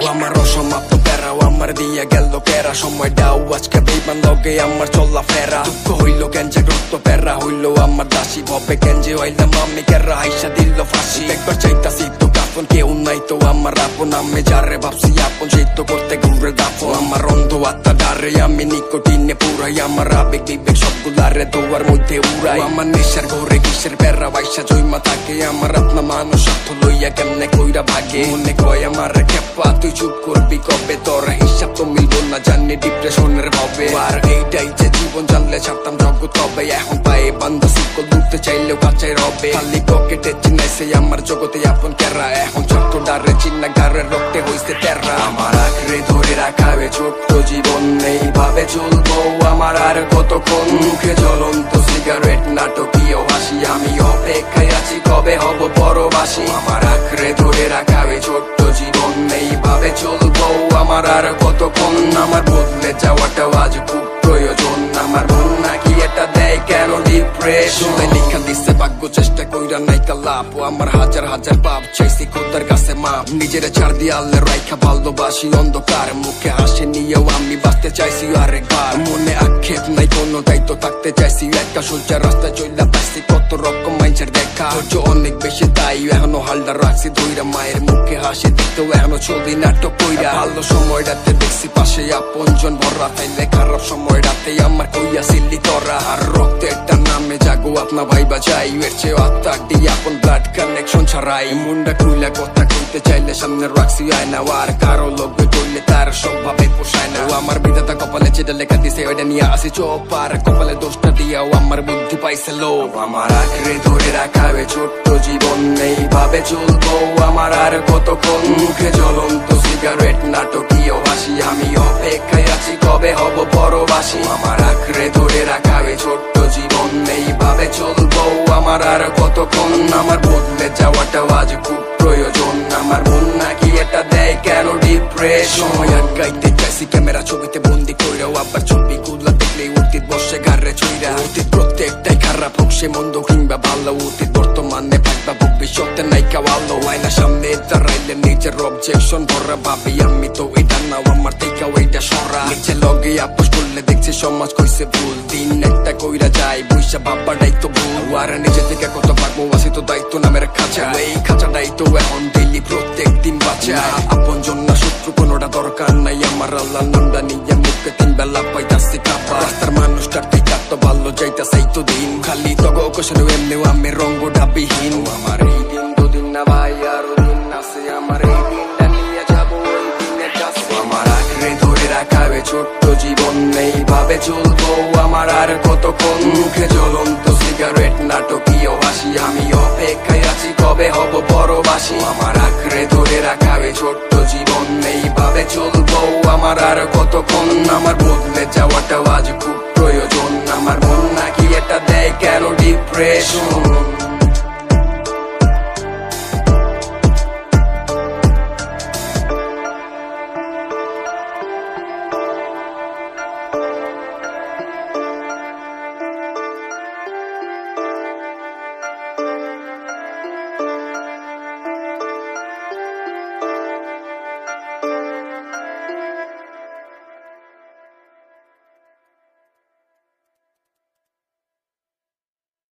আমার অসমাপ্ত প্যারা আমার দিয়া গেল কেরা সময়টাও আজকে বেইমান লগে আমার চলা ফেরা দুঃখ হইল কেঞ্জে রক্ত প্যারা হইল আমার দাসী ভবে কেঞ্জে হইলাম আমি কেরা হাইসা দিল ফাঁসি একবার চাইতাছি তো কাপন কেউ নাই তো আমার আপন আমি যারে ভাবছি আপন সেই তো করতে ঘুরে দাপন আমার অন্ধ আত্মা ডারে আমি নিকোটিনে পুরাই আমার আবেগ বিবেক সবগুলারে দোয়ার মধ্যে উড়াই আমার নেশার ঘরে কিসের প্যারা বাইসা জয়মা থাকে আমার আত্মা মানুষ স্বার্থ লইয়া কেমনে কইরা ভাগে মনে কয় আমার খেপা তুই চুপ করবি কবে তোর হিসাব তো মিলবো না জানি ডিপ্রেশনের ভাবে আর এইটাই যে জীবন জানলে ছাড়তাম জগৎ কবে এখন পায়ে বান্ধা শিকল দুলতে চাইলেও কাছে রবে খালি পকেটে চিনাইছে আমার জগতে আপন কেরা এখন ছোট্ট ডারে চিন্না গারে রক্তে হইছে তেরা আমার আঁকড়ে ধরে রাখাবে ছোট্ট জীবন এইভাবে চলবো আমার আর কতক্ষণ মুখে জ্বলন্ত সিগারেট নাটকীয় হাসি আমি অপেক্ষায় আছি কবে হব পরবাসী আমার আঁকড়ে ধরে রাখাবে ছোট্ট জীবন এইভাবে চলবো আমার আর কতক্ষণ আমার বদলে যাওয়াটাও আজ খুব প্রয়োজন আমার মন নাকি এটা দেয় কেন ডিপ্রেশন লেখা দিচ্ছে ভাগ্য চেষ্টা কইরা নাই লাভ আমার হাজার হাজার পাপ চাইছি খোদার কাছে মাপ নিজের চার দিয়ালে রাইখা ভালোবাসি অন্ধকার মুখে হাসি নিয়েও আমি বাঁচতে চাইছি আরেকবার মনে আক্ষেপ নাই কোনো দায়িত্ব থাকতে চাইছি একটা সোজা রাস্তায় চইলা পাইছি কত রকম মাইন্ডের দেখা ধৈর্য অনেক বেশি তাই এখনো হালটা রাখছি ধইরা মায়ের মুখে হাসি দিতেও এখনো চলদি নাটক কইরা ভালো সময়টাতে দেখছি পাশে আপনজন ভরা তাইলে খারাপ সময়টাতে আমার কইয়া সিল্লি তোরা আর রক্তের নামে জাগো আপনা ভাইবা যাই এর চেয়ে আত্মা দিয়ে আপন ব্লাড কানেকশন ছাড়াই মুন্ডা খুইলা কথা কইতে চাইলে সামনে রাখছি আয়না আর কারো লোকে করলে তার স্বভাবে পোষায় না আমার বিধাতা কপালে যেটা লেখা দিছে ওইটা নিয়ে আসি চোপ আর কপালে দোষটা দিয়াও আমার বুদ্ধি পাইছে লোভ আমার আঁকড়ে ধরে রাখাবে ছোট্ট জীবন এইভাবে চলবো আমার আর কতক্ষণ মুখে জ্বলন্ত সিগারেট নাটকীয় হাসি আমি অপেক্ষায় আছি কবে হব পরবাসী আমার আঁকড়ে ধরে রাখাবে ছোট্ট জীবন এইভাবে চলবো আমার আর কতক্ষণ আমার বদলে যাওয়াটাও আজ খুব প্রয়োজন আমার মন নাকি এটা দেয় কেন ডিপ্রেশন গাইতে চাইছি ক্যামেরা ছবিতে বন্দি কইরাও আবার ছবিগুলা দেখলেই অতীত বসে ঘাড়ে ছুঁইরা অতীত প্রত্যেকটাই খারাপ হোক সে মন্দ কিংবা ভালো অতীত বর্তমানে ভাববা ভবিষ্যতে নাই কাওয়ালো আয়না সামনে দাঁড়াইলে নিজের অবজেকশন ভরা ভাবি আমি তো এটা নাও আমার থেকেও এইটা সরা নিচে লগে আপোষ করলে দেখছি সমাজ কইছে ভুল দিন একটা কইরা যায় বৈশা বাবাটাই তো ভুল আর নিজে থেকে কত পারবো আসি তো দায়িত্ব নামের খাঁচা এই খাঁচাটাই তো এখন ডেইলি প্রত্যেক দিন বাঁচা আপন জন্য শত্রু কোনোটা দরকার নাই আমার আল্লাহ নামটা নিয়ে মুখে তিন বেলা পাইতাছি কাপা রাস্তার মানুষটার থেকে তো ভালো যাইতাছে তো দিন খালি তগো কোশন এমনিও আমি রঙ্গ ডাবিহীন আমার এই দিন দুদিন না ভাই আরো দিন আছে আমার এই দিনটা নিয়ে যাবো ওই দিনের কাছে আমার আঁকড়ে ধরে রাখাবে ছোট্ট জীবন এইভাবে চলবো আমার আর কতক্ষণ মুখে জ্বলন্ত সিগারেট নাটকীয় হাসি আমি অপেক্ষায় আছি কবে হব পরবাসী আমার আঁকড়ে ধরে রাখাবে ছোট্ট জীবন এইভাবে চলবো আমার আর কতক্ষণ আমার বদলে যাওয়াটাও আজ খুব প্রয়োজন আমার মন নাকি এটা দেয় কেন ডিপ্রেশন